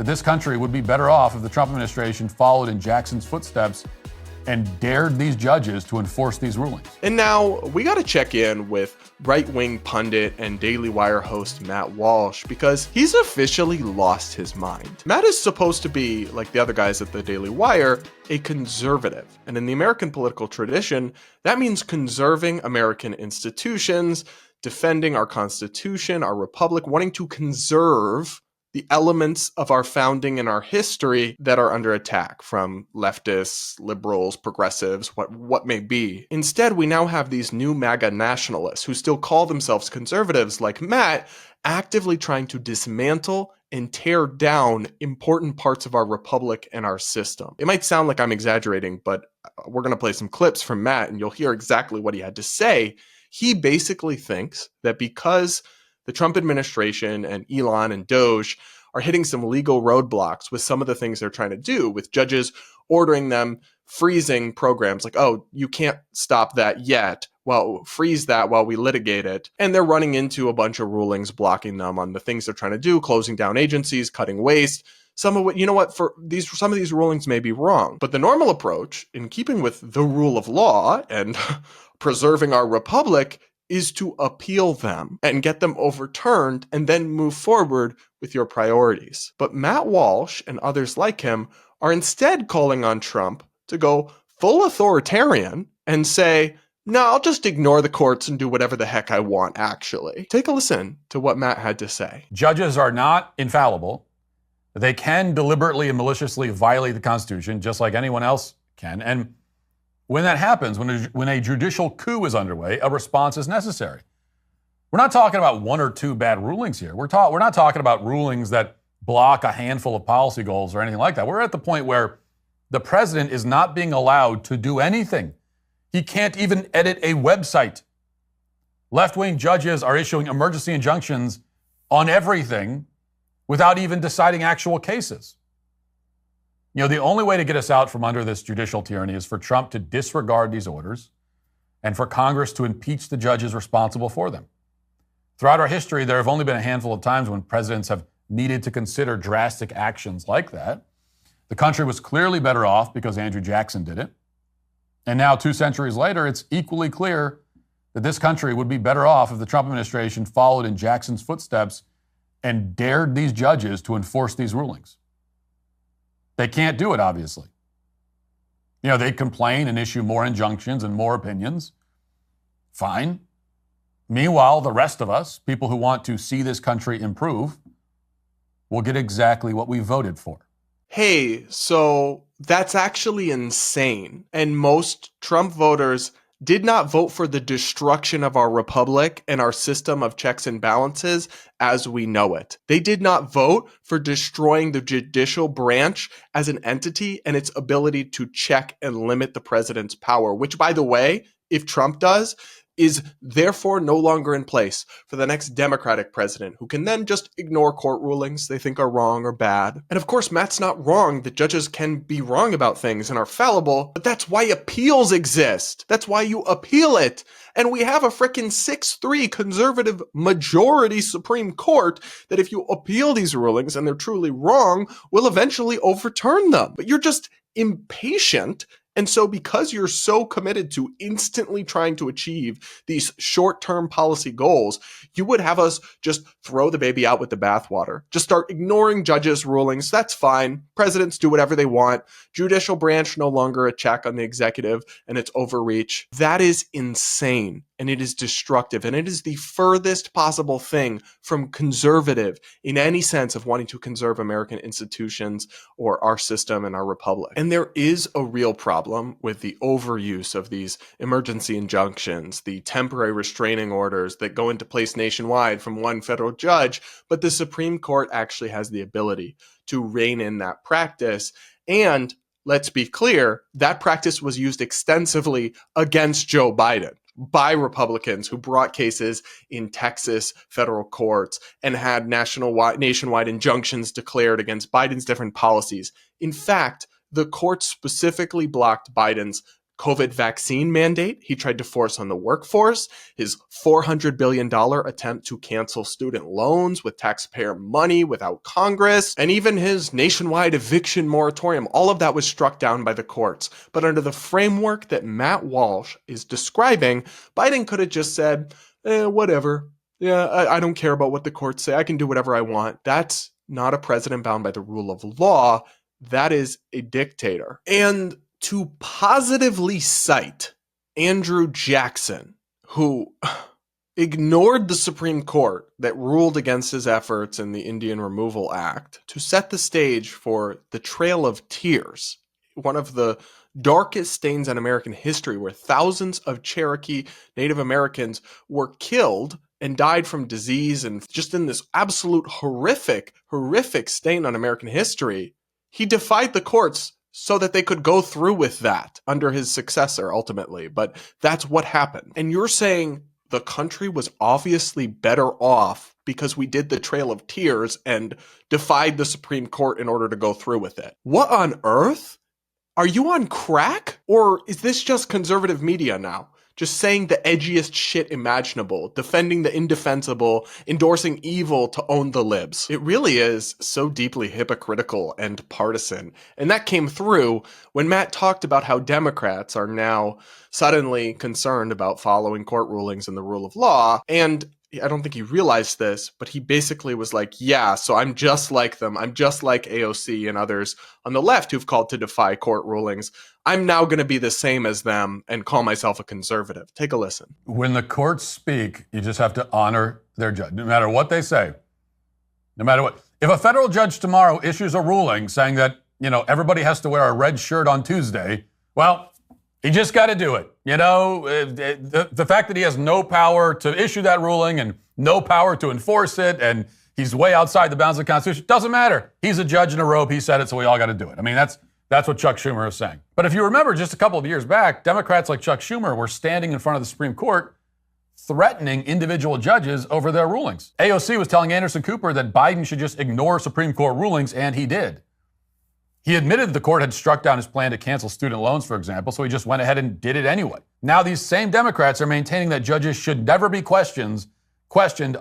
that this country would be better off if the Trump administration followed in Jackson's footsteps and dared these judges to enforce these rulings. And now we got to check in with right-wing pundit and Daily Wire host Matt Walsh, because he's officially lost his mind. Matt is supposed to be, like the other guys at the Daily Wire, a conservative. And in the American political tradition, that means conserving American institutions, defending our Constitution, our republic, wanting to conserve the elements of our founding and our history that are under attack from leftists, liberals, progressives, what may be. Instead, we now have these new MAGA nationalists who still call themselves conservatives like Matt, actively trying to dismantle and tear down important parts of our republic and our system. It might sound like I'm exaggerating, but we're going to play some clips from Matt and you'll hear exactly what he had to say. He basically thinks that because the Trump administration and Elon and Doge are hitting some legal roadblocks with some of the things they're trying to do, with judges ordering them, freezing programs like, oh, you can't stop that yet. Well, freeze that while we litigate it. And they're running into a bunch of rulings blocking them on the things they're trying to do, closing down agencies, cutting waste. Some of what, you know what, some of these rulings may be wrong. But the normal approach, in keeping with the rule of law and preserving our republic, is to appeal them and get them overturned and then move forward with your priorities. But Matt Walsh and others like him are instead calling on Trump to go full authoritarian and say, no, I'll just ignore the courts and do whatever the heck I want, actually. Take a listen to what Matt had to say. Judges are not infallible. They can deliberately and maliciously violate the Constitution, just like anyone else can. And when that happens, when a judicial coup is underway, a response is necessary. We're not talking about one or two bad rulings here. We're not talking about rulings that block a handful of policy goals or anything like that. We're at the point where the president is not being allowed to do anything. He can't even edit a website. Left-wing judges are issuing emergency injunctions on everything without even deciding actual cases. You know, the only way to get us out from under this judicial tyranny is for Trump to disregard these orders and for Congress to impeach the judges responsible for them. Throughout our history, there have only been a handful of times when presidents have needed to consider drastic actions like that. The country was clearly better off because Andrew Jackson did it. And now, 2 centuries later, it's equally clear that this country would be better off if the Trump administration followed in Jackson's footsteps and dared these judges to enforce these rulings. They can't do it, obviously. You know, they complain and issue more injunctions and more opinions. Fine. Meanwhile, the rest of us, people who want to see this country improve, will get exactly what we voted for. Hey, so that's actually insane. And most Trump voters did not vote for the destruction of our republic and our system of checks and balances as we know it. They did not vote for destroying the judicial branch as an entity and its ability to check and limit the president's power, which, by the way, if Trump does, is therefore no longer in place for the next Democratic president, who can then just ignore court rulings they think are wrong or bad. And of course, Matt's not wrong that judges can be wrong about things and are fallible, but that's why appeals exist. That's why you appeal it. And we have a frickin' 6-3 conservative majority Supreme Court that if you appeal these rulings and they're truly wrong, will eventually overturn them. But you're just impatient. And so because you're so committed to instantly trying to achieve these short-term policy goals, you would have us just throw the baby out with the bathwater. Just start ignoring judges' rulings. That's fine. Presidents do whatever they want. Judicial branch no longer a check on the executive and its overreach. That is insane. And it is destructive. And it is the furthest possible thing from conservative in any sense of wanting to conserve American institutions or our system and our republic. And there is a real problem with the overuse of these emergency injunctions, the temporary restraining orders that go into place nationwide from one federal judge. But the Supreme Court actually has the ability to rein in that practice. And let's be clear, that practice was used extensively against Joe Biden by Republicans who brought cases in Texas federal courts and had nationwide injunctions declared against Biden's different policies. In fact, the court specifically blocked Biden's COVID vaccine mandate he tried to force on the workforce, his $400 billion attempt to cancel student loans with taxpayer money without Congress, and even his nationwide eviction moratorium. All of that was struck down by the courts. But under the framework that Matt Walsh is describing, Biden could have just said, whatever. Yeah, I don't care about what the courts say. I can do whatever I want. That's not a president bound by the rule of law. That is a dictator. And to positively cite Andrew Jackson, who ignored the Supreme Court that ruled against his efforts in the Indian Removal Act to set the stage for the Trail of Tears, one of the darkest stains in American history, where thousands of Cherokee Native Americans were killed and died from disease, and just in this absolute horrific stain on American history. He defied the courts so that they could go through with that under his successor ultimately. But that's what happened. And you're saying the country was obviously better off because we did the Trail of Tears and defied the Supreme Court in order to go through with it. What on earth? Are you on crack? Or is this just conservative media now? Just saying the edgiest shit imaginable, defending the indefensible, endorsing evil to own the libs. It really is so deeply hypocritical and partisan. And that came through when Matt talked about how Democrats are now suddenly concerned about following court rulings and the rule of law. And I don't think he realized this, but he basically was like, yeah, so I'm just like them. I'm just like AOC and others on the left who've called to defy court rulings. I'm now going to be the same as them and call myself a conservative. Take a listen. When the courts speak, you just have to honor their judge, no matter what they say, no matter what. If a federal judge tomorrow issues a ruling saying that, everybody has to wear a red shirt on Tuesday, well, he just got to do it. The fact that he has no power to issue that ruling and no power to enforce it, and he's way outside the bounds of the Constitution, doesn't matter. He's a judge in a robe. He said it, so we all got to do it. I mean, that's what Chuck Schumer is saying. But if you remember, just a couple of years back, Democrats like Chuck Schumer were standing in front of the Supreme Court threatening individual judges over their rulings. AOC was telling Anderson Cooper that Biden should just ignore Supreme Court rulings, and he did. He admitted the court had struck down his plan to cancel student loans, for example, so he just went ahead and did it anyway. Now these same Democrats are maintaining that judges should never be questioned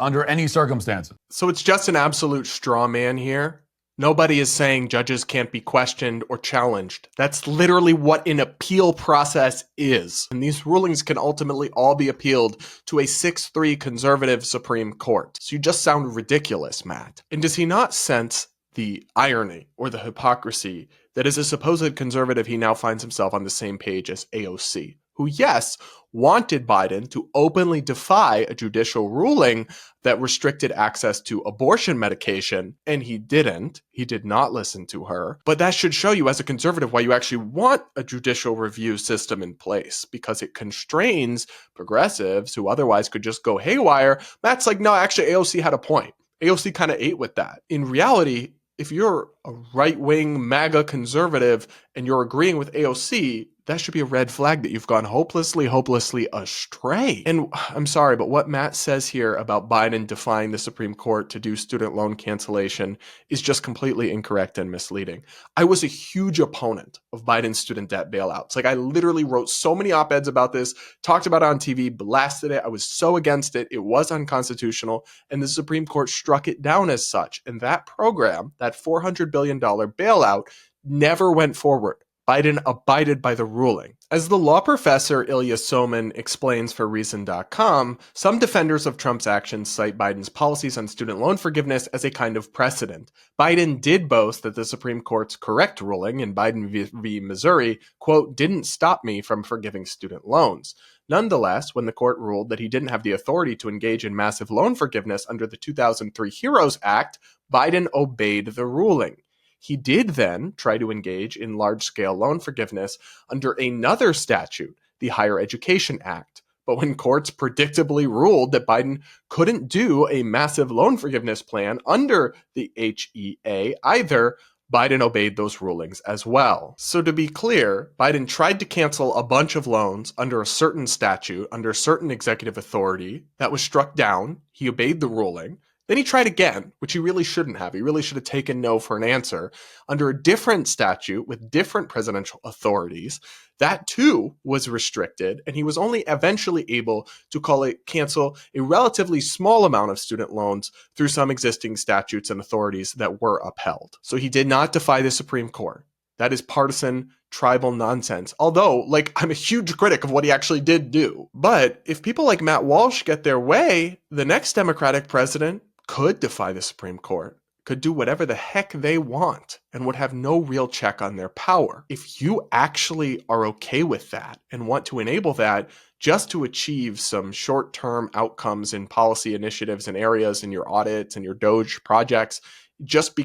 under any circumstances. So it's just an absolute straw man here. Nobody is saying judges can't be questioned or challenged. That's literally what an appeal process is. And these rulings can ultimately all be appealed to a 6-3 conservative Supreme Court. So you just sound ridiculous, Matt. And does he not sense the irony or the hypocrisy that as a supposed conservative, he now finds himself on the same page as AOC, who, yes, wanted Biden to openly defy a judicial ruling that restricted access to abortion medication, and he didn't. He did not listen to her. But that should show you as a conservative why you actually want a judicial review system in place, because it constrains progressives who otherwise could just go haywire. Matt's like, no, actually, AOC had a point. AOC kind of ate with that. In reality, if you're a right-wing MAGA conservative and you're agreeing with AOC, that should be a red flag that you've gone hopelessly astray. And I'm sorry, but what Matt says here about Biden defying the Supreme Court to do student loan cancellation is just completely incorrect and misleading. I was a huge opponent of Biden's student debt bailouts. I literally wrote so many op-eds about this, talked about it on TV, blasted it. I was so against it. It was unconstitutional, and the Supreme Court struck it down as such. And that program, that $400 billion bailout, never went forward. Biden abided by the ruling. As the law professor Ilya Soman explains for Reason.com, some defenders of Trump's actions cite Biden's policies on student loan forgiveness as a kind of precedent. Biden did boast that the Supreme Court's correct ruling in Biden v. Missouri, quote, didn't stop me from forgiving student loans. Nonetheless, when the court ruled that he didn't have the authority to engage in massive loan forgiveness under the 2003 HEROES Act, Biden obeyed the ruling. He did then try to engage in large-scale loan forgiveness under another statute, the Higher Education Act. But when courts predictably ruled that Biden couldn't do a massive loan forgiveness plan under the HEA either, Biden obeyed those rulings as well. So to be clear, Biden tried to cancel a bunch of loans under a certain statute, under certain executive authority that was struck down. He obeyed the ruling. Then he tried again, which he really shouldn't have. He really should have taken no for an answer under a different statute with different presidential authorities. That too was restricted, and he was only eventually able to cancel a relatively small amount of student loans through some existing statutes and authorities that were upheld. So he did not defy the Supreme Court. That is partisan, tribal nonsense. Although, I'm a huge critic of what he actually did do. But if people like Matt Walsh get their way, the next Democratic president could defy the Supreme Court, could do whatever the heck they want, and would have no real check on their power. If you actually are okay with that and want to enable that just to achieve some short-term outcomes in policy initiatives and areas in your audits and your DOGE projects, just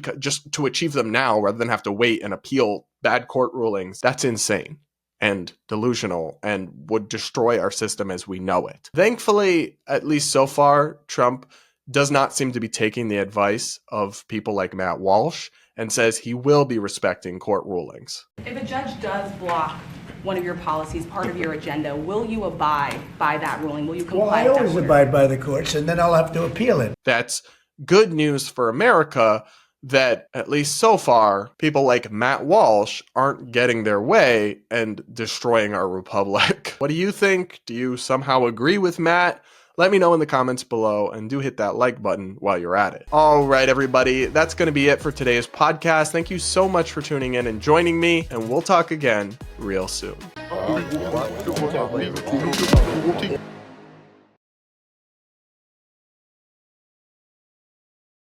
to achieve them now rather than have to wait and appeal bad court rulings, that's insane and delusional and would destroy our system as we know it. Thankfully, at least so far, Trump does not seem to be taking the advice of people like Matt Walsh and says he will be respecting court rulings. If a judge does block one of your policies, part of your agenda, will you abide by that ruling? Will you comply? Well, I always abide by the courts, and then I'll have to appeal it. That's good news for America that, at least so far, people like Matt Walsh aren't getting their way and destroying our republic. What do you think? Do you somehow agree with Matt? Let me know in the comments below, and do hit that like button while you're at it. All right, everybody, that's going to be it for today's podcast. Thank you so much for tuning in and joining me, and we'll talk again real soon.